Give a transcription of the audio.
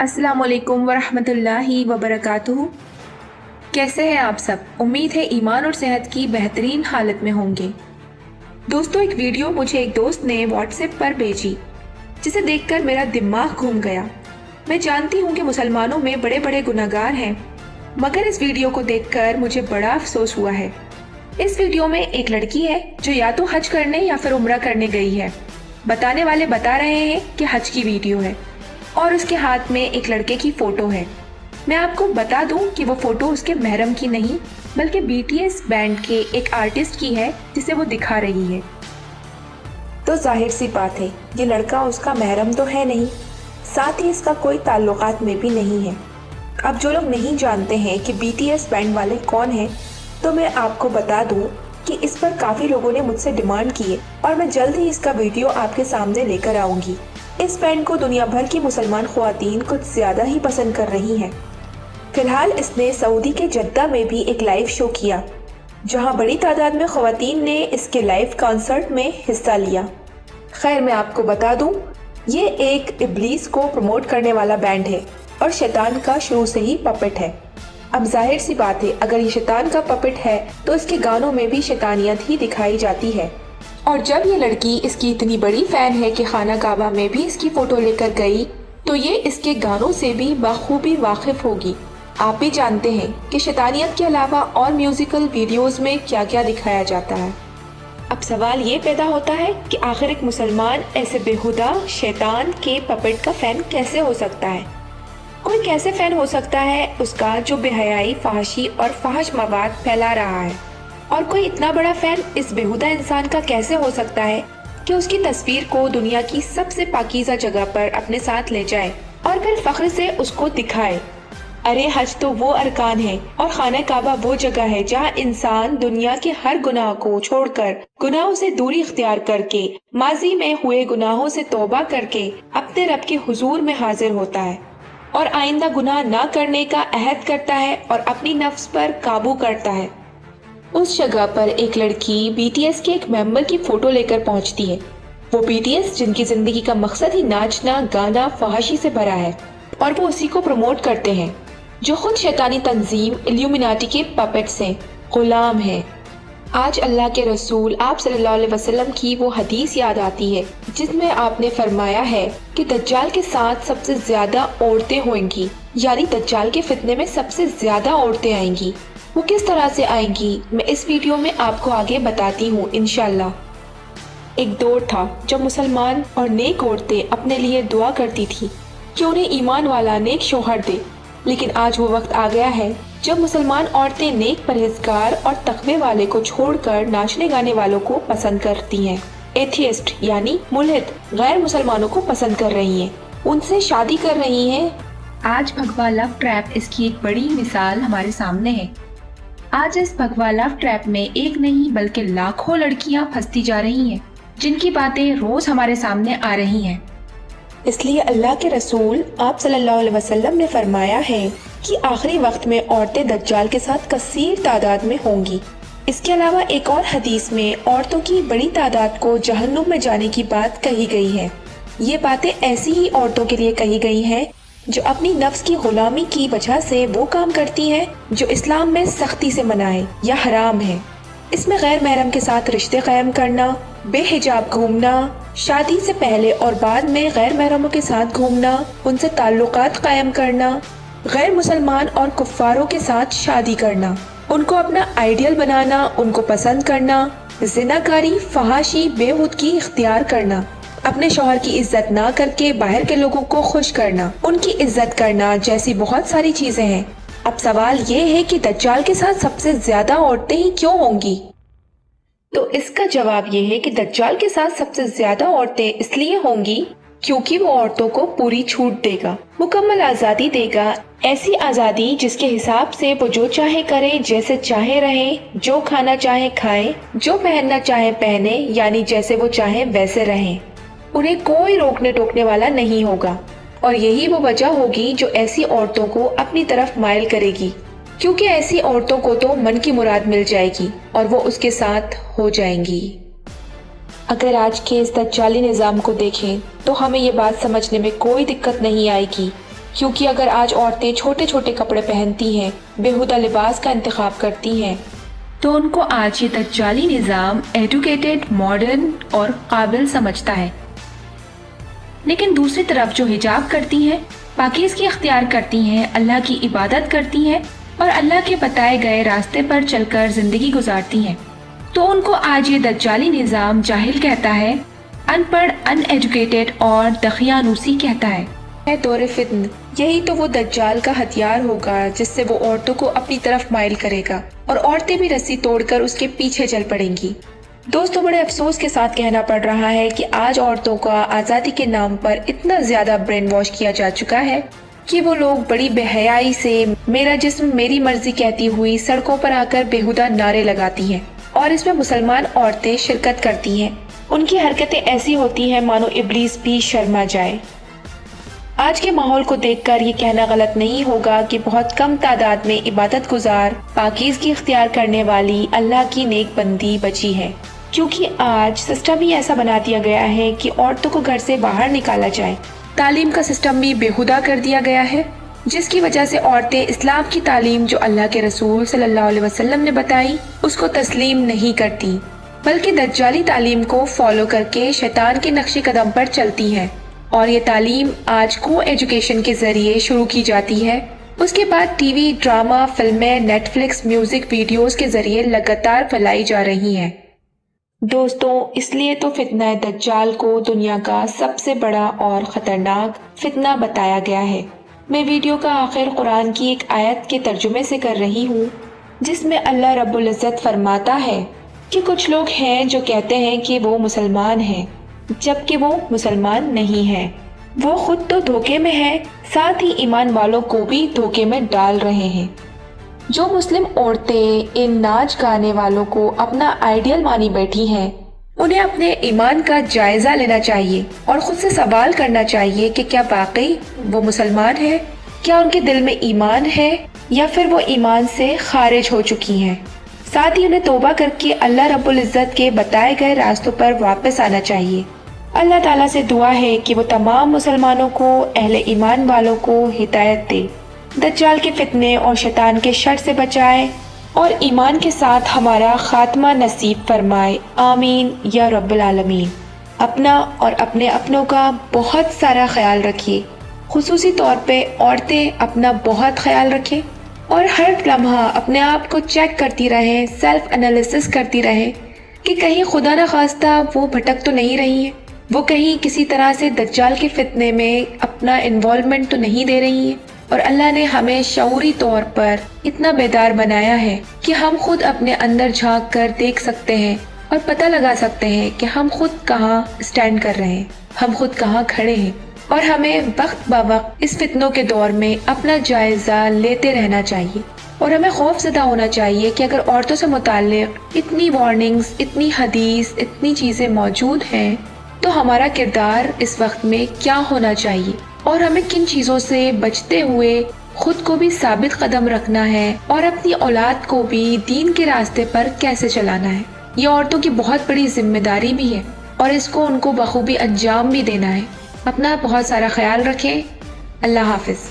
अस्सलाम वालेकुम वरहमतुल्लाहि वबरकातुहू। कैसे हैं आप सब? उम्मीद है ईमान और सेहत की बेहतरीन हालत में होंगे। दोस्तों, एक वीडियो मुझे एक दोस्त ने व्हाट्सएप पर भेजी जिसे देखकर मेरा दिमाग घूम गया। मैं जानती हूँ कि मुसलमानों में बड़े बड़े गुनहगार हैं, मगर इस वीडियो को देखकर मुझे बड़ा अफसोस हुआ है। इस वीडियो में एक लड़की है जो या तो हज करने या फिर उम्रा करने गई है। बताने वाले बता रहे हैं कि हज की वीडियो है और उसके हाथ में एक लड़के की फोटो है। मैं आपको बता दूं कि वो फोटो उसके महरम की नहीं बल्कि बीटीएस बैंड के एक आर्टिस्ट की है जिसे वो दिखा रही है। तो जाहिर सी बात है, ये लड़का उसका महरम तो है नहीं, साथ ही इसका कोई ताल्लुकात में भी नहीं है। अब जो लोग नहीं जानते हैं कि बीटीएस बैंड वाले कौन हैं, तो मैं आपको बता दूं कि इस पर काफ़ी लोगों ने मुझसे डिमांड की है और मैं जल्द ही इसका वीडियो आपके सामने लेकर आऊँगी। इस बैंड को दुनिया भर की मुसलमान ख्वातीन कुछ ज़्यादा ही पसंद कर रही हैं। फिलहाल इसने सऊदी के जद्दा में भी एक लाइव शो किया, जहां बड़ी तादाद में ख्वातीन ने इसके लाइव कॉन्सर्ट में हिस्सा लिया। खैर, मैं आपको बता दूं, ये एक इब्लीस को प्रमोट करने वाला बैंड है और शैतान का शुरू से ही पपेट है। अब जाहिर सी बात है, अगर ये शैतान का पपेट है तो इसके गानों में भी शैतानियत ही दिखाई जाती है। और जब ये लड़की इसकी इतनी बड़ी फैन है कि खाना काबा में भी इसकी फोटो लेकर गई, तो ये इसके गानों से भी बखूबी वाकिफ होगी। आप भी जानते हैं कि शैतानियत के अलावा और म्यूजिकल वीडियोस में क्या क्या दिखाया जाता है। अब सवाल ये पैदा होता है कि आखिर एक मुसलमान ऐसे बेहुदा शैतान के पपेट का फैन कैसे हो सकता है? कोई कैसे फैन हो सकता है उसका जो बेहयाई, फहाशी और फहश मवाद फैला रहा है? और कोई इतना बड़ा फैन इस बेहुदा इंसान का कैसे हो सकता है कि उसकी तस्वीर को दुनिया की सबसे पाकीज़ा जगह पर अपने साथ ले जाए और फिर फख्र से उसको दिखाए? अरे, हज तो वो अरकान है और खाना काबा वो जगह है जहाँ इंसान दुनिया के हर गुनाह को छोड़कर, गुनाहों से दूरी इख्तियार करके, माजी में हुए गुनाहों से तौबा करके अपने रब के हुजूर में हाजिर होता है और आइंदा गुनाह ना करने का अहद करता है और अपनी नफ्स पर काबू करता है। उस जगह पर एक लड़की बीटीएस के एक मेंबर की फोटो लेकर पहुंचती है। वो बीटीएस जिनकी जिंदगी का मकसद ही नाचना, गाना, फहाशी से भरा है, और वो उसी को प्रमोट करते हैं जो खुद शैतानी तंजीम इल्यूमिनाटी के पपेट्स हैं, गुलाम हैं। आज अल्लाह के रसूल आप सल्लल्लाहु अलैहि वसल्लम की वो हदीस याद आती है जिसमें आपने फरमाया है कि दज्जाल के साथ सबसे ज्यादा औरतें होंगी, यानी दज्जाल के फितने में सबसे ज्यादा औरतें आएंगी। वो किस तरह से आएंगी मैं इस वीडियो में आपको आगे बताती हूँ इंशाल्लाह। एक दौर था जब मुसलमान और नेक औरतें अपने लिए दुआ करती थी कि उन्हें ईमान वाला नेक शौहर दे, लेकिन आज वो वक्त आ गया है जब मुसलमान औरतें नेक, परहेजगार और तकवे वाले को छोड़कर नाचने गाने वालों को पसंद करती हैं। एथियस्ट यानी मुल्हिद गैर मुसलमानों को पसंद कर रही हैं, उनसे शादी कर रही हैं। आज भगवा लव ट्रैप इसकी एक बड़ी मिसाल हमारे सामने है। आज इस भगवा लव ट्रैप में एक नहीं बल्कि लाखों लड़कियां फंसती जा रही हैं, जिनकी बातें रोज हमारे सामने आ रही हैं। इसलिए अल्लाह के रसूल आप सल्लल्लाहु अलैहि वसल्लम ने फरमाया है कि आखिरी वक्त में औरतें दज्जाल के साथ कसीर तादाद में होंगी। इसके अलावा एक और हदीस में औरतों की बड़ी तादाद को जहन्नुम में जाने की बात कही गई है। ये बातें ऐसी ही औरतों के लिए कही गई हैं जो अपनी नफ्स की गुलामी की वजह से वो काम करती हैं जो इस्लाम में सख्ती से मना है या हराम है। इसमें गैर महरम के साथ रिश्ते कायम करना, बेहिजाब घूमना, शादी से पहले और बाद में गैर महरमों के साथ घूमना, उनसे ताल्लुकात कायम करना, गैर मुसलमान और कुफ्फारों के साथ शादी करना, उनको अपना आइडियल बनाना, उनको पसंद करना, जिनाकारी, फहाशी, बेहुदगी इख्तियार करना, अपने शौहर की इज्जत ना करके बाहर के लोगों को खुश करना, उनकी इज्जत करना, जैसी बहुत सारी चीजें हैं। अब सवाल ये है कि दज्जाल के साथ सबसे ज्यादा औरतें ही क्यों होंगी? तो इसका जवाब ये है कि दज्जाल के साथ सबसे ज्यादा औरतें इसलिए होंगी क्योंकि वो औरतों को पूरी छूट देगा, मुकम्मल आजादी देगा, ऐसी आजादी जिसके हिसाब से वो जो चाहे करे, जैसे चाहे रहे, जो खाना चाहे खाए, जो पहनना चाहे पहने, यानी जैसे वो चाहे वैसे रहें। उन्हें कोई रोकने टोकने वाला नहीं होगा और यही वो वजह होगी जो ऐसी औरतों को अपनी तरफ माइल करेगी, क्योंकि ऐसी औरतों को तो मन की मुराद मिल जाएगी और वो उसके साथ हो जाएंगी। अगर आज के इस दज्जाली निज़ाम को देखें तो हमें ये बात समझने में कोई दिक्कत नहीं आएगी کیونکہ اگر آج عورتیں چھوٹے چھوٹے کپڑے پہنتی ہیں، بیہودہ لباس کا انتخاب کرتی ہیں، تو ان کو آج یہ دجالی نظام ایڈوکیٹڈ، ماڈرن اور قابل سمجھتا ہے۔ لیکن دوسری طرف جو حجاب کرتی ہیں، پاکیزگی اختیار کرتی ہیں، اللہ کی عبادت کرتی ہیں اور اللہ کے بتائے گئے راستے پر چل کر زندگی گزارتی ہیں، تو ان کو آج یہ دجالی نظام جاہل کہتا ہے، ان پڑھ، ان ایجوکیٹڈ اور دقیانوسی کہتا ہے۔ دور فتن، یہی تو وہ دجال کا ہتھیار ہوگا جس سے وہ عورتوں کو اپنی طرف مائل کرے گا اور عورتیں بھی رسی توڑ کر اس کے پیچھے چل پڑیں گی۔ دوستوں، بڑے افسوس کے ساتھ کہنا پڑ رہا ہے کہ آج عورتوں کا آزادی کے نام پر اتنا زیادہ برین واش کیا جا چکا ہے کہ وہ لوگ بڑی بے حیائی سے میرا جسم میری مرضی کہتی ہوئی سڑکوں پر آ کر بیہودہ نعرے لگاتی ہیں، اور اس میں مسلمان عورتیں شرکت کرتی ہیں۔ ان کی حرکتیں ایسی ہوتی ہیں مانو ابلیس بھی شرما جائے۔ آج کے ماحول کو دیکھ کر یہ کہنا غلط نہیں ہوگا کہ بہت کم تعداد میں عبادت گزار، پاکیزگی اختیار کرنے والی اللہ کی نیک بندی بچی ہے، کیونکہ آج سسٹم ہی ایسا بنا دیا گیا ہے کہ عورتوں کو گھر سے باہر نکالا جائے۔ تعلیم کا سسٹم بھی بیہودہ کر دیا گیا ہے، جس کی وجہ سے عورتیں اسلام کی تعلیم جو اللہ کے رسول صلی اللہ علیہ وسلم نے بتائی اس کو تسلیم نہیں کرتی، بلکہ دجالی تعلیم کو فالو کر کے شیطان کے نقش قدم پر چلتی ہے۔ اور یہ تعلیم آج کو ایجوکیشن کے ذریعے شروع کی جاتی ہے، اس کے بعد ٹی وی، ڈرامہ، فلمیں، نیٹ فلکس، میوزک ویڈیوز کے ذریعے لگاتار پھیلائی جا رہی ہیں۔ دوستوں، اس لیے تو فتنہ دجال کو دنیا کا سب سے بڑا اور خطرناک فتنہ بتایا گیا ہے۔ میں ویڈیو کا آخر قرآن کی ایک آیت کے ترجمے سے کر رہی ہوں، جس میں اللہ رب العزت فرماتا ہے کہ کچھ لوگ ہیں جو کہتے ہیں کہ وہ مسلمان ہیں، جبکہ وہ مسلمان نہیں ہیں۔ وہ خود تو دھوکے میں ہیں، ساتھ ہی ایمان والوں کو بھی دھوکے میں ڈال رہے ہیں۔ جو مسلم عورتیں ان ناچ گانے والوں کو اپنا آئیڈیل مانی بیٹھی ہیں، انہیں اپنے ایمان کا جائزہ لینا چاہیے اور خود سے سوال کرنا چاہیے کہ کیا واقعی وہ مسلمان ہیں؟ کیا ان کے دل میں ایمان ہے یا پھر وہ ایمان سے خارج ہو چکی ہیں؟ ساتھ ہی انہیں توبہ کر کے اللہ رب العزت کے بتائے گئے راستوں پر واپس آنا چاہیے۔ اللہ تعالیٰ سے دعا ہے کہ وہ تمام مسلمانوں کو، اہل ایمان والوں کو ہدایت دے، دجال کے فتنے اور شیطان کے شر سے بچائے اور ایمان کے ساتھ ہمارا خاتمہ نصیب فرمائے، آمین یا رب العالمین۔ اپنا اور اپنے اپنوں کا بہت سارا خیال رکھیے، خصوصی طور پہ عورتیں اپنا بہت خیال رکھیں اور ہر لمحہ اپنے آپ کو چیک کرتی رہیں، سیلف انالیسس کرتی رہیں کہ کہیں خدا نخواستہ وہ بھٹک تو نہیں رہی ہیں، وہ کہیں کسی طرح سے دجال کے فتنے میں اپنا انوالومنٹ تو نہیں دے رہی ہیں۔ اور اللہ نے ہمیں شعوری طور پر اتنا بیدار بنایا ہے کہ ہم خود اپنے اندر جھانک کر دیکھ سکتے ہیں اور پتہ لگا سکتے ہیں کہ ہم خود کہاں سٹینڈ کر رہے ہیں، ہم خود کہاں کھڑے ہیں، اور ہمیں وقت بہ وقت اس فتنوں کے دور میں اپنا جائزہ لیتے رہنا چاہیے۔ اور ہمیں خوف زدہ ہونا چاہیے کہ اگر عورتوں سے متعلق اتنی وارننگز، اتنی حدیث، اتنی چیزیں موجود ہیں تو ہمارا کردار اس وقت میں کیا ہونا چاہیے، اور ہمیں کن چیزوں سے بچتے ہوئے خود کو بھی ثابت قدم رکھنا ہے اور اپنی اولاد کو بھی دین کے راستے پر کیسے چلانا ہے۔ یہ عورتوں کی بہت بڑی ذمہ داری بھی ہے اور اس کو ان کو بخوبی انجام بھی دینا ہے۔ اپنا بہت سارا خیال رکھیں۔ اللہ حافظ۔